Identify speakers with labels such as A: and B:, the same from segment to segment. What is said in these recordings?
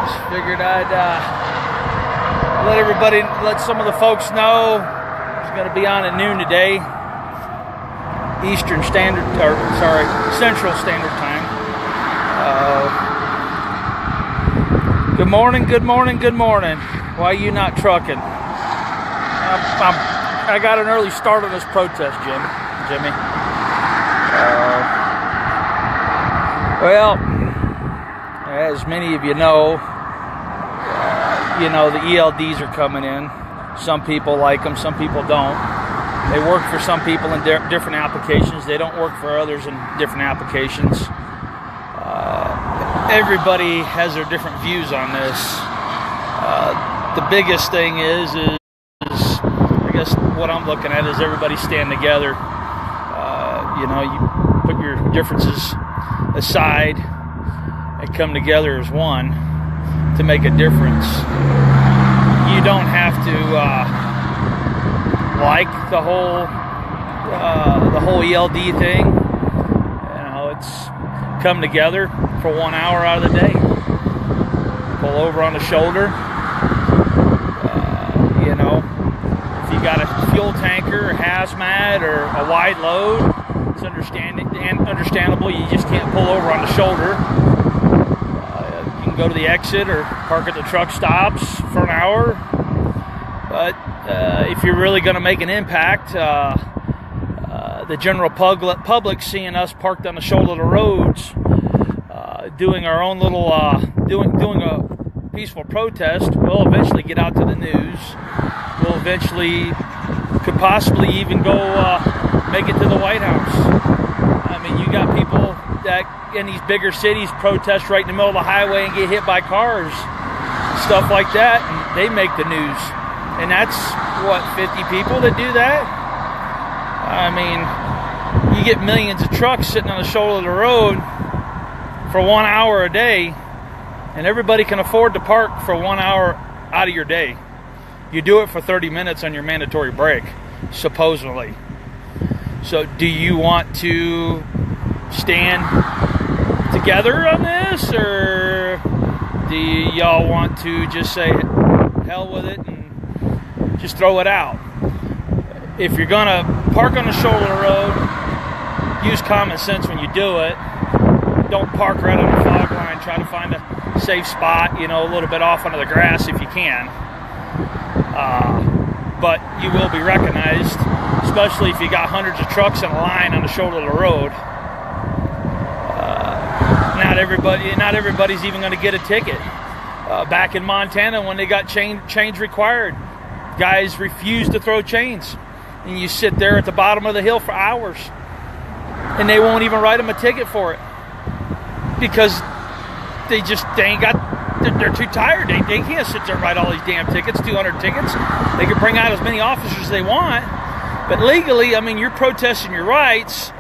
A: Just figured I'd let some of the folks know it's going to be on at noon today, Central Standard Time. Good morning. Why are you not trucking? I got an early start on this protest, Jimmy. Well, as many of you know, the ELDs are coming in. Some people like them, some people don't. They work for some people in different applications. They don't work for others in different applications. Everybody has their different views on this. The biggest thing is I guess what I'm looking at is everybody stand together. You put your differences aside and come together as one to make a difference. You don't have to like the whole ELD thing. It's come together for 1 hour out of the day. Pull over on the shoulder. If you got a fuel tanker, or hazmat, or a wide load, it's understandable. You just can't pull over on the shoulder. You can go to the exit or park at the truck stops for an hour. But if you're really going to make an impact, the general public seeing us parked on the shoulder of the roads, doing our own little, doing a peaceful protest, will eventually get out to the news. We'll eventually, could possibly even go make it to the White House. I mean, you got people that in these bigger cities protest right in the middle of the highway and get hit by cars, stuff like that, and they make the news. And that's, 50 people that do that? I mean, you get millions of trucks sitting on the shoulder of the road for 1 hour a day, and everybody can afford to park for 1 hour out of your day. You do it for 30 minutes on your mandatory break, supposedly. So do you want to stand together on this, or do y'all want to just say, hell with it, and just throw it out? If you're gonna park on the shoulder of the road, use common sense when you do it. Don't park right on the fog line. Try to find a safe spot, a little bit off onto the grass if you can. But you will be recognized, especially if you got hundreds of trucks in a line on the shoulder of the road. Not everybody's even going to get a ticket. Back in Montana, when they got chains required, guys refused to throw chains, and you sit there at the bottom of the hill for hours, and they won't even write them a ticket for it because they're too tired. They can't sit there and write all these damn tickets, 200 tickets. They can bring out as many officers as they want, but legally, I mean, you're protesting your rights,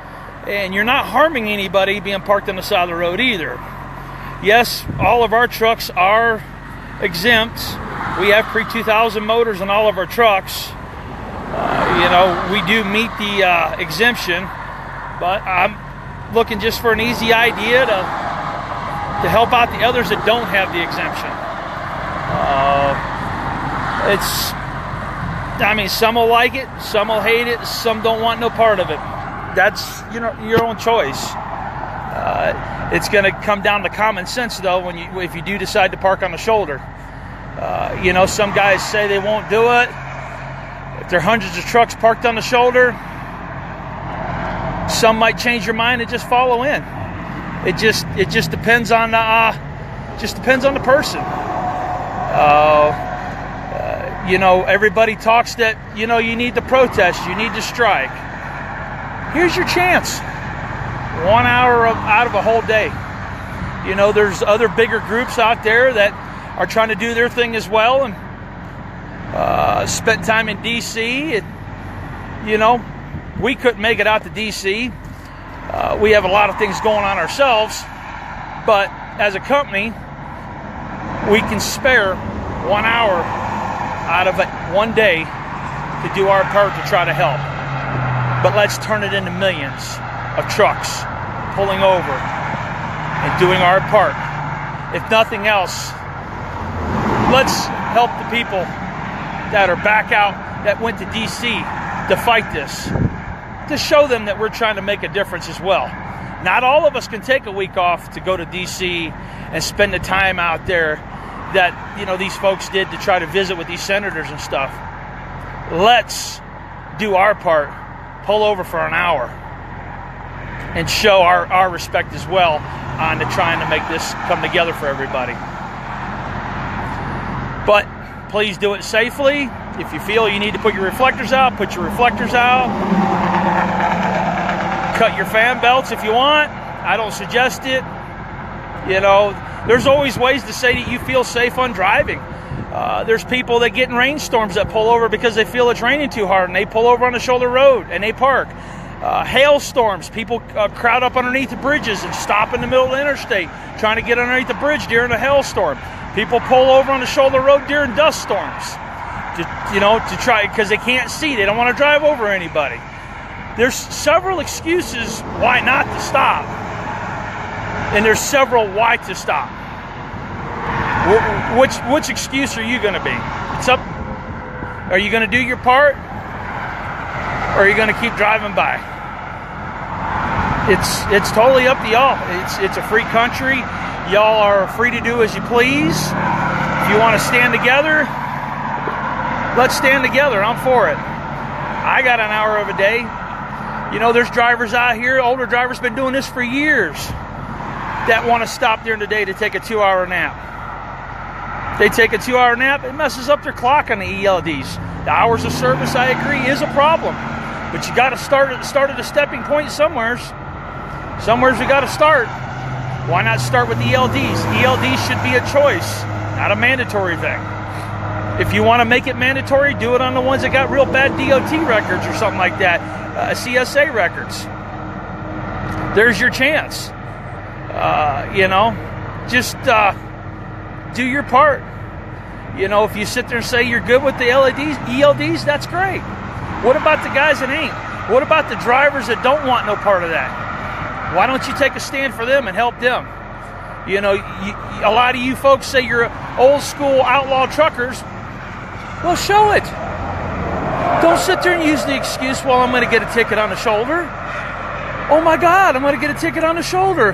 A: and you're not harming anybody being parked on the side of the road either. Yes, all of our trucks are exempt. We have pre-2000 motors on all of our trucks. We do meet the exemption, but I'm looking just for an easy idea to help out the others that don't have the exemption. Some will like it, some will hate it, some don't want no part of it. That's your own choice. It's going to come down to common sense, though, if you do decide to park on the shoulder. Some guys say they won't do it. If there are hundreds of trucks parked on the shoulder, some might change your mind and just follow in. It just depends on the person. Everybody talks that you need to protest, you need to strike. Here's your chance. 1 hour out of a whole day. There's other bigger groups out there that are trying to do their thing as well, and spent time in D.C. We couldn't make it out to D.C. We have a lot of things going on ourselves, but as a company, we can spare 1 hour out of one day to do our part to try to help. But let's turn it into millions of trucks pulling over and doing our part. If nothing else, Let's help the people that are back out, that went to DC to fight this, to show them that we're trying to make a difference as well. Not all of us can take a week off to go to DC and spend the time out there that, you know, these folks did to try to visit with these senators and stuff. Let's do our part, pull over for an hour, and show our respect as well on to trying to make this come together for everybody. But please do it safely. If you feel you need to put your reflectors out, put your reflectors out. Cut your fan belts if you want. I don't suggest it. You know, there's always ways to say that you feel safe on driving. There's people that get in rainstorms that pull over because they feel it's raining too hard, and they pull over on the shoulder road and they park. Hailstorms, people crowd up underneath the bridges and stop in the middle of the interstate trying to get underneath the bridge during a hailstorm. People pull over on the shoulder road during dust storms, to try, because they can't see. They don't want to drive over anybody. There's several excuses why not to stop, and there's several why to stop. Which excuse are you going to be? It's up. Are you going to do your part, or are you going to keep driving by? It's totally up to y'all. It's a free country. Y'all are free to do as you please. If you want to stand together, let's stand together. I'm for it. I got an hour of a day. You know, there's drivers out here, older drivers, been doing this for years, that want to stop during the day to take a 2-hour nap. They take a 2-hour nap, it messes up their clock on the ELDs. The hours of service, I agree, is a problem. But you got to start at a stepping point somewheres. Somewheres we got to start. Why not start with ELDs? ELDs should be a choice, not a mandatory thing. If you want to make it mandatory, do it on the ones that got real bad DOT records or something like that, CSA records. There's your chance. Just do your part. You know, if you sit there and say you're good with the ELDs, that's great. What about the guys that ain't? What about the drivers that don't want no part of that? Why don't you take a stand for them and help them? You know, a lot of you folks say you're old school outlaw truckers. Well, show it. Don't sit there and use the excuse, well, I'm going to get a ticket on the shoulder. Oh my God, I'm going to get a ticket on the shoulder.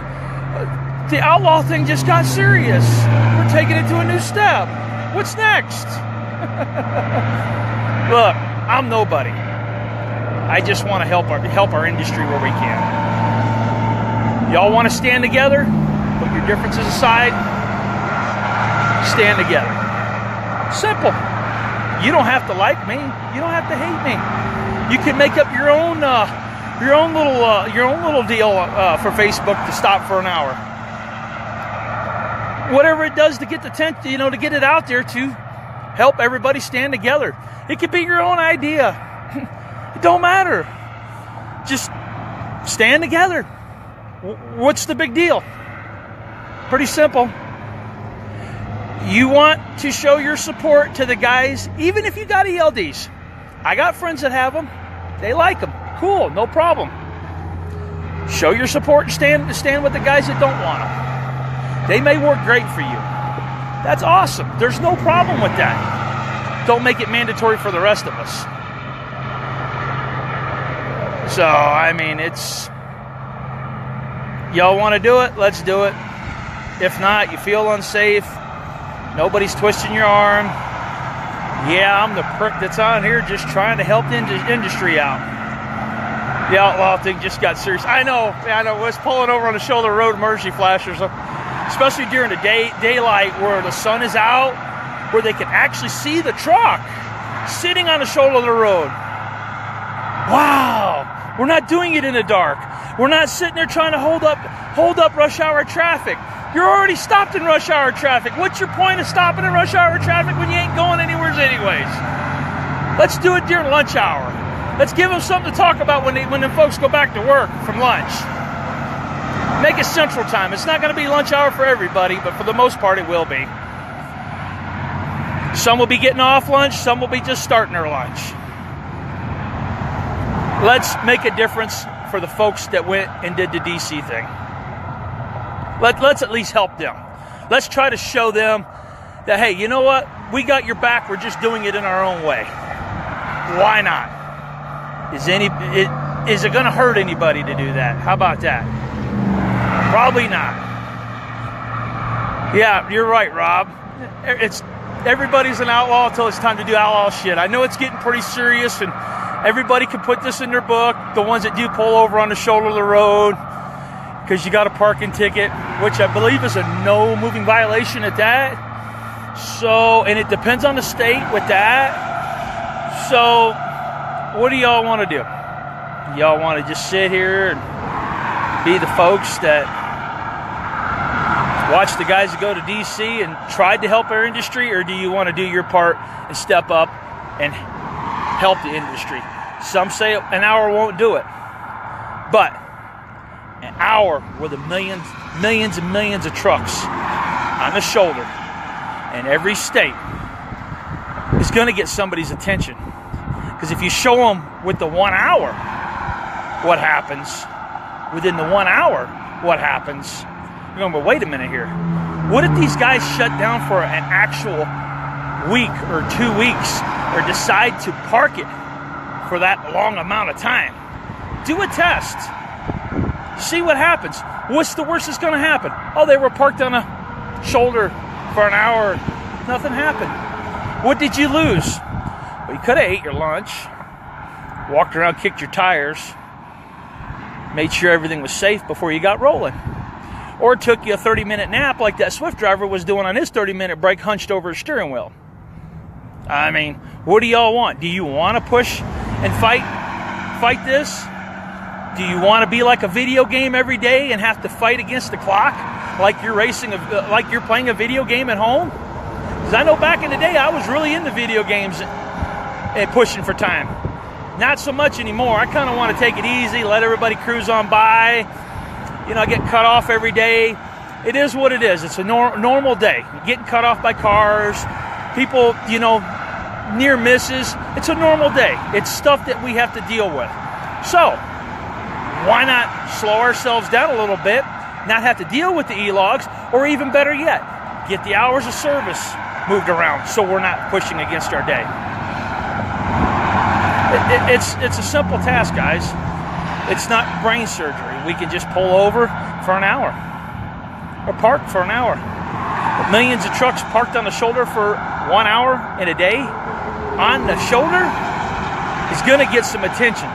A: The outlaw thing just got serious. We're taking it to a new step. What's next? Look, I'm nobody. I just want to help our industry where we can. Y'all want to stand together? Put your differences aside. Stand together. Simple. You don't have to like me. You don't have to hate me. You can make up your own little deal for Facebook to stop for an hour. Whatever it does to get the to get it out there to help everybody stand together. It could be your own idea. It don't matter. Just stand together. What's the big deal? Pretty simple. You want to show your support to the guys, even if you got ELDs. I got friends that have them. They like them. Cool, no problem. Show your support and stand with the guys that don't want them. They may work great for you. That's awesome. There's no problem with that. Don't make it mandatory for the rest of us. So, I mean, y'all want to do it? Let's do it. If not, you feel unsafe, nobody's twisting your arm. Yeah, I'm the prick that's on here just trying to help the industry out. The outlaw thing just got serious. I know. I was pulling over on the shoulder road, emergency flashers, especially during the daylight where the sun is out, where they can actually see the truck sitting on the shoulder of the road. Wow. We're not doing it in the dark. We're not sitting there trying to hold up rush hour traffic. You're already stopped in rush hour traffic. What's your point of stopping in rush hour traffic when you ain't going anywhere anyways? Let's do it during lunch hour. Let's give them something to talk about when the folks go back to work from lunch. Make it Central Time. It's not going to be lunch hour for everybody, but for the most part it will be. Some will be getting off lunch. Some will be just starting their lunch. Let's make a difference for the folks that went and did the DC thing. Let's at least help them. Let's try to show them that, hey, you know what? We got your back. We're just doing it in our own way. Why not? Is it going to hurt anybody to do that? How about that? Probably not. Yeah, you're right, Rob. Everybody's an outlaw until it's time to do outlaw shit. I know it's getting pretty serious, and everybody can put this in their book. The ones that do pull over on the shoulder of the road because you got a parking ticket, which I believe is a no moving violation at that. So, and it depends on the state with that. So, what do y'all want to do? Y'all want to just sit here and be the folks that watch the guys that go to DC and tried to help our industry, or do you want to do your part and step up and help the industry? Some say an hour won't do it, but an hour with millions and millions of trucks on the shoulder in every state is going to get somebody's attention. Because if you show them with the 1 hour what happens, within the 1 hour what happens, you're going, but wait a minute here. What if these guys shut down for an actual week or 2 weeks, or decide to park it for that long amount of time? Do a test. See what happens. What's the worst that's going to happen? Oh, they were parked on a shoulder for an hour. Nothing happened. What did you lose? Well, you could have ate your lunch, walked around, kicked your tires, made sure everything was safe before you got rolling. Or took you a 30-minute nap like that Swift driver was doing on his 30-minute break, hunched over his steering wheel. I mean, what do y'all want? Do you want to push and fight this? Do you want to be like a video game every day and have to fight against the clock like you're like you're playing a video game at home? Because I know back in the day I was really into video games and pushing for time. Not so much anymore. I kind of want to take it easy, let everybody cruise on by. You know, I get cut off every day. It is what it is. It's a normal day. You're getting cut off by cars, people, you know, near misses. It's a normal day. It's stuff that we have to deal with. So, why not slow ourselves down a little bit, not have to deal with the e-logs, or even better yet, get the hours of service moved around so we're not pushing against our day. It's a simple task, guys. It's not brain surgery. We can just pull over for an hour or park for an hour. But millions of trucks parked on the shoulder for 1 hour in a day on the shoulder is going to get some attention.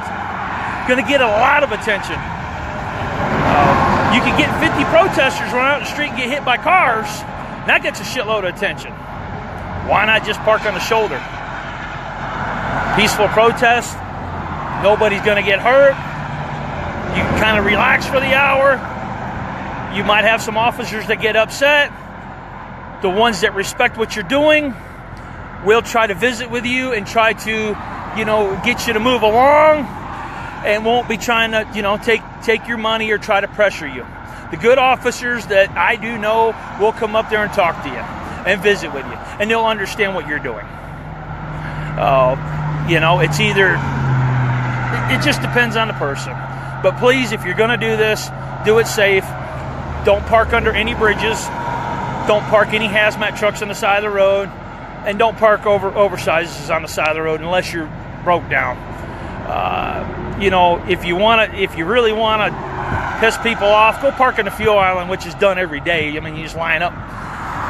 A: Going to get a lot of attention. You can get 50 protesters run out the street and get hit by cars. And that gets a shitload of attention. Why not just park on the shoulder? Peaceful protest. Nobody's going to get hurt. You can kind of relax for the hour. You might have some officers that get upset. The ones that respect what you're doing will try to visit with you and try to, you know, get you to move along, and won't be trying to, you know, take your money or try to pressure you. The good officers that I do know will come up there and talk to you and visit with you, and they'll understand what you're doing. You know, it's either, it just depends on the person. But please, if you're going to do this, do it safe. Don't park under any bridges. Don't park any hazmat trucks on the side of the road. And don't park oversizes on the side of the road unless you're broke down. You know, if you really want to piss people off, go park on the fuel island, which is done every day. I mean, you just line up,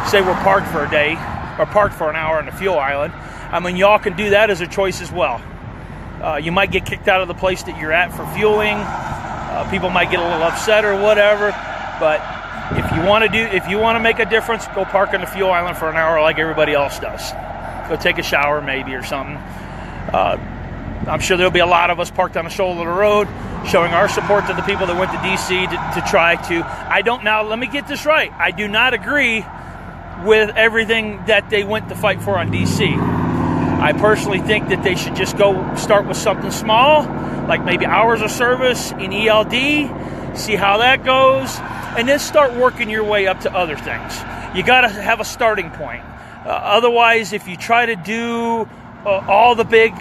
A: say we're parked for a day, or parked for an hour on the fuel island. I mean, y'all can do that as a choice as well. You might get kicked out of the place that you're at for fueling. People might get a little upset or whatever. But if you want to make a difference, go park on the fuel island for an hour like everybody else does. Go take a shower maybe or something. I'm sure there'll be a lot of us parked on the shoulder of the road, showing our support to the people that went to D.C. to try to. Now let me get this right. I do not agree with everything that they went to fight for on D.C. I personally think that they should just go start with something small, like maybe hours of service in ELD, see how that goes, and then start working your way up to other things. You got to have a starting point. Otherwise, if you try to do all the big,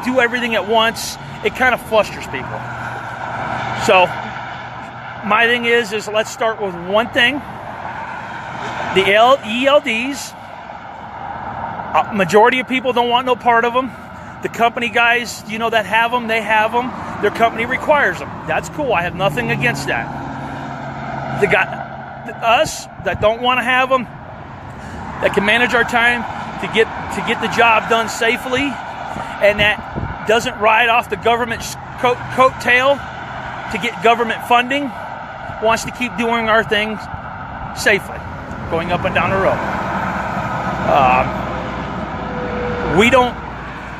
A: do everything at once, it kind of flusters people. So my thing is let's start with one thing, the ELDs, Majority of people don't want no part of them. The company guys, you know, that have them, they have them. Their company requires them. That's cool. I have nothing against that. Us that don't want to have them, that can manage our time to get the job done safely, and that doesn't ride off the government's coattail to get government funding, wants to keep doing our things safely, going up and down the road.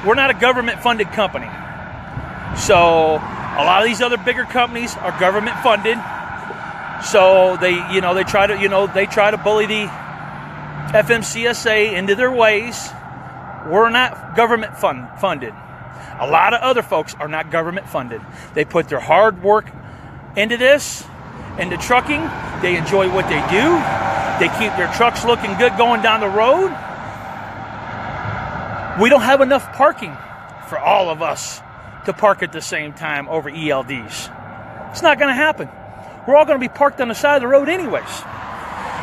A: We're not a government-funded company. So a lot of these other bigger companies are government-funded. So they try to bully the FMCSA into their ways. We're not government funded. A lot of other folks are not government funded. They put their hard work into this, into trucking. They enjoy what they do. They keep their trucks looking good going down the road. We don't have enough parking for all of us to park at the same time over ELDs. It's not going to happen. We're all going to be parked on the side of the road anyways.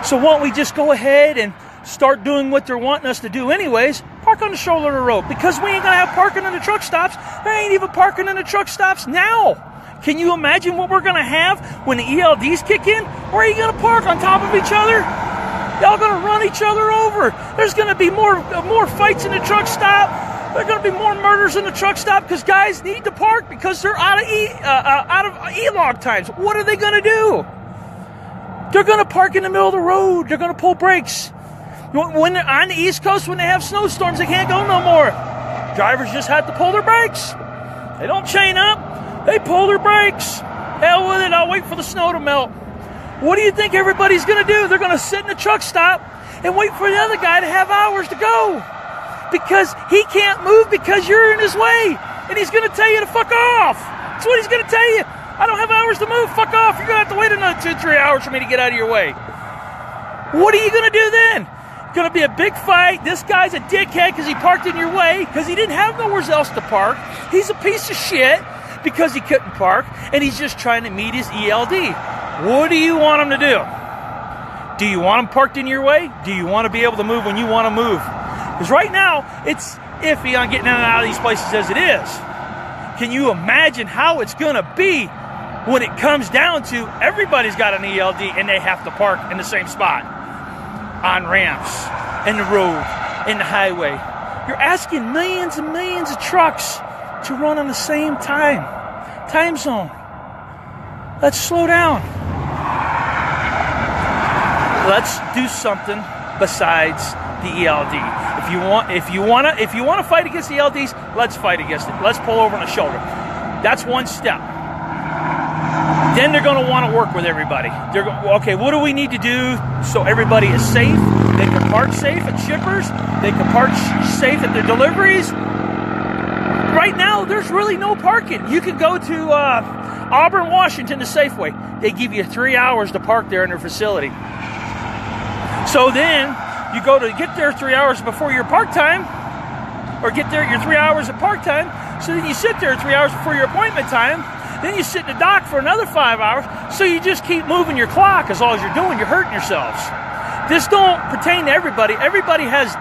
A: So why don't we just go ahead and start doing what they're wanting us to do anyways, park on the shoulder of the road, because we ain't going to have parking in the truck stops. There ain't even parking in the truck stops now. Can you imagine what we're going to have when the ELDs kick in? Where are you going to park, on top of each other? Y'all going to run each other over. There's going to be more fights in the truck stop. There's going to be more murders in the truck stop because guys need to park because they're out of e-log times. What are they going to do? They're going to park in the middle of the road. They're going to pull brakes. When they're on the East Coast, when they have snowstorms, they can't go no more. Drivers just have to pull their brakes. They don't chain up. They pull their brakes. Hell with it. I'll wait for the snow to melt. What do you think everybody's going to do? They're going to sit in the truck stop and wait for the other guy to have hours to go. Because he can't move because you're in his way. And he's going to tell you to fuck off. That's what he's going to tell you. I don't have hours to move. Fuck off. You're going to have to wait another 2-3 hours for me to get out of your way. What are you going to do then? Going to be a big fight. This guy's a dickhead because he parked in your way because he didn't have nowhere else to park. He's a piece of shit because he couldn't park. And he's just trying to meet his ELD. What do you want him to do? Do you want him parked in your way? Do you want to be able to move when you want to move? Because right now, it's iffy on getting in and out of these places as it is. Can you imagine how it's going to be when it comes down to everybody's got an ELD and they have to park in the same spot? On ramps, in the road, in the highway. You're asking millions and millions of trucks to run on the same time zone. Let's slow down. Let's do something besides the ELD. If you want to fight against the ELDs, let's fight against it. Let's pull over on the shoulder. That's one step. Then they're going to want to work with everybody. Okay, what do we need to do so everybody is safe? They can park safe at shippers. They can park safe at their deliveries. Right now, there's really no parking. You can go to Auburn, Washington, to Safeway. They give you 3 hours to park there in their facility. So then you go to get there 3 hours before your park time, or get there your 3 hours at park time. So then you sit there 3 hours before your appointment time. Then you sit in the dock for another 5 hours. So you just keep moving your clock as all as you're doing. You're hurting yourselves. This don't pertain to everybody. Everybody has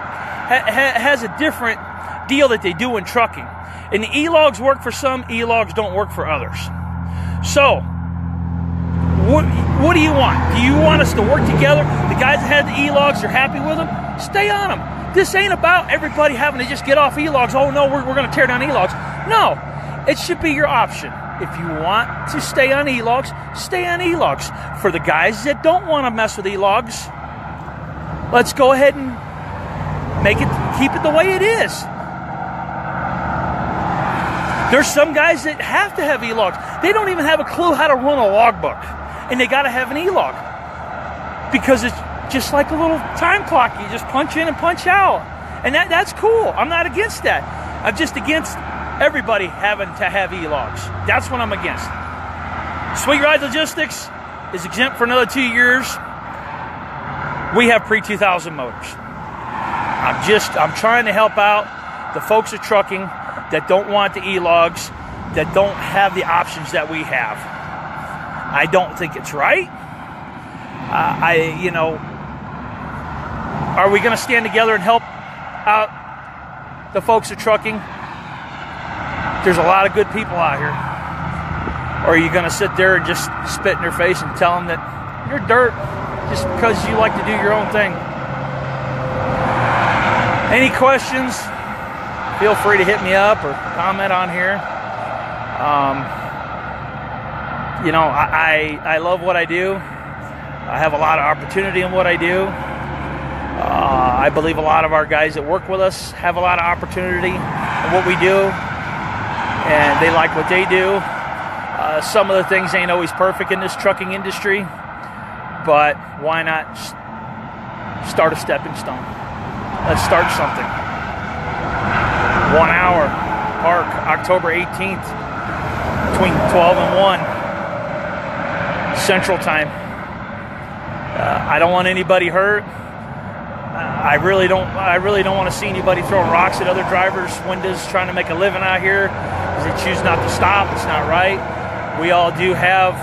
A: a different deal that they do in trucking. And the E-logs work for some, E-logs don't work for others. So, what do you want? Do you want us to work together? The guys that had the E-logs, you're happy with them? Stay on them. This ain't about everybody having to just get off E-logs. Oh no, we're going to tear down E-logs. No, it should be your option. If you want to stay on E-logs, stay on E-logs. For the guys that don't want to mess with E-logs, let's go ahead and keep it the way it is. There's some guys that have to have E-logs. They don't even have a clue how to run a logbook. And they got to have an E-log. Because it's just like a little time clock. You just punch in and punch out. And that's cool. I'm not against that. I'm just against everybody having to have E-logs. That's what I'm against. Sweet Ride Logistics is exempt for another 2 years. We have pre-2000 motors. I'm trying to help out the folks at trucking that don't want the E-logs, that don't have the options that we have. I don't think it's right. Are we going to stand together and help out the folks at trucking, there's a lot of good people out here. Or are you going to sit there and just spit in their face and tell them that you're dirt just because you like to do your own thing? Any questions? Feel free to hit me up or comment on here. You know, I love what I do. I have a lot of opportunity in what I do. I believe a lot of our guys that work with us have a lot of opportunity in what we do, and they like what they do. Some of the things ain't always perfect in this trucking industry, but why not start a stepping stone? Let's start something. 1 hour, park, October 18th, between 12 and 1 Central Time. I don't want anybody hurt. I really don't want to see anybody throwing rocks at other drivers' windows trying to make a living out here because they choose not to stop. It's not right. We all do have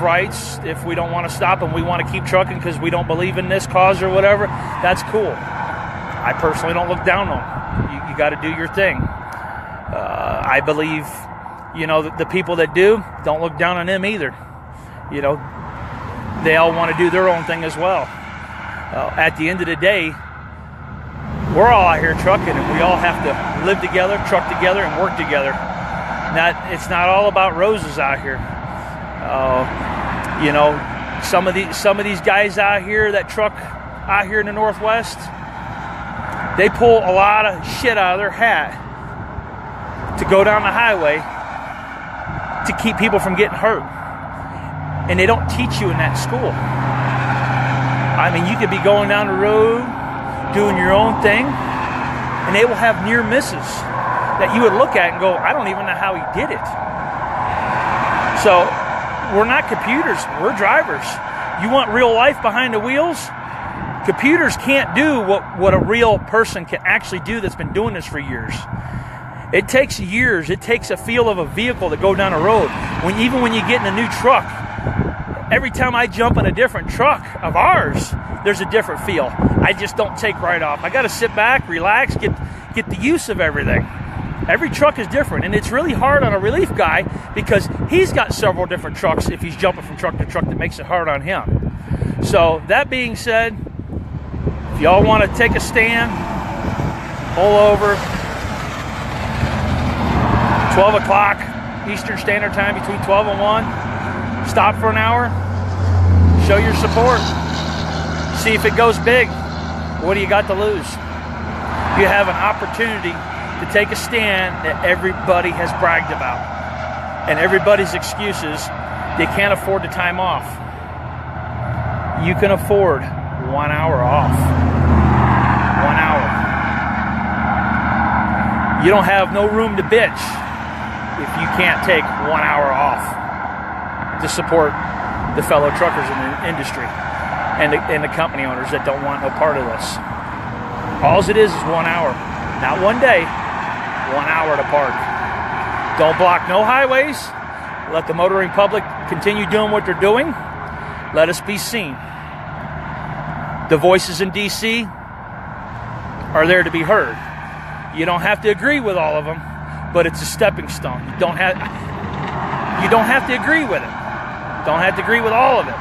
A: rights. If we don't want to stop and we want to keep trucking because we don't believe in this cause or whatever, that's cool. I personally don't look down on them. You got to do your thing. I believe, you know, the people that do, don't look down on them either. You know, they all want to do their own thing as well. At the end of the day, we're all out here trucking, and we all have to live together, truck together, and work together. It's not all about roses out here. You know, some of these guys out here that truck out here in the Northwest, they pull a lot of shit out of their hat to go down the highway to keep people from getting hurt. And they don't teach you in that school. I mean, you could be going down the road, doing your own thing, and they will have near misses that you would look at and go, I don't even know how he did it. So, we're not computers, we're drivers. You want real life behind the wheels? Computers can't do what a real person can actually do that's been doing this for years. It takes years. It takes a feel of a vehicle to go down a road. Even when you get in a new truck, every time I jump in a different truck of ours, there's a different feel. I just don't take right off. I got to sit back, relax, get the use of everything. Every truck is different, and it's really hard on a relief guy because he's got several different trucks if he's jumping from truck to truck that makes it hard on him. So that being said, if y'all want to take a stand, pull over, 12 o'clock Eastern Standard Time, between 12 and 1, stop for an hour, show your support, see if it goes big. What do you got to lose? You have an opportunity to take a stand that everybody has bragged about, and everybody's excuses, they can't afford the time off. You can afford 1 hour off. 1 hour. You don't have no room to bitch if you can't take 1 hour off to support the fellow truckers in the industry and the company owners that don't want no part of this. All it is 1 hour. Not one day, 1 hour to park. Don't block no highways. Let the motoring public continue doing what they're doing. Let us be seen. The voices in D.C. are there to be heard. You don't have to agree with all of them, but it's a stepping stone. You don't have to agree with it. Don't have to agree with all of it,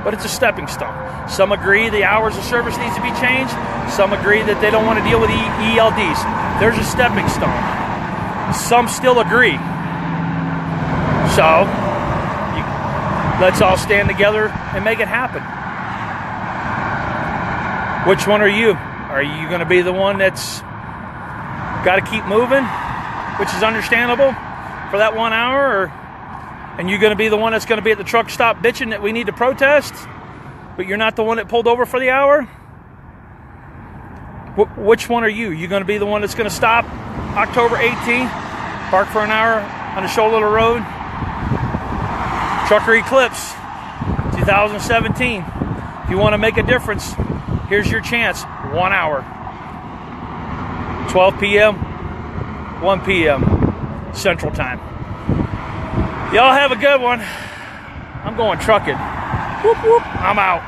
A: but it's a stepping stone. Some agree the hours of service needs to be changed. Some agree that they don't want to deal with ELDs. There's a stepping stone. Some still agree. So, let's all stand together and make it happen. Which one are you? Are you going to be the one that's got to keep moving, which is understandable, for that 1 hour, and you're going to be the one that's going to be at the truck stop bitching that we need to protest, but you're not the one that pulled over for the hour? Which one are you? You going to be the one that's going to stop October 18th, park for an hour on the shoulder of the road? Trucker Eclipse 2017. If you want to make a difference, here's your chance. 1 hour. 12 p.m., 1 p.m. Central Time. Y'all have a good one. I'm going trucking. Whoop, whoop. I'm out.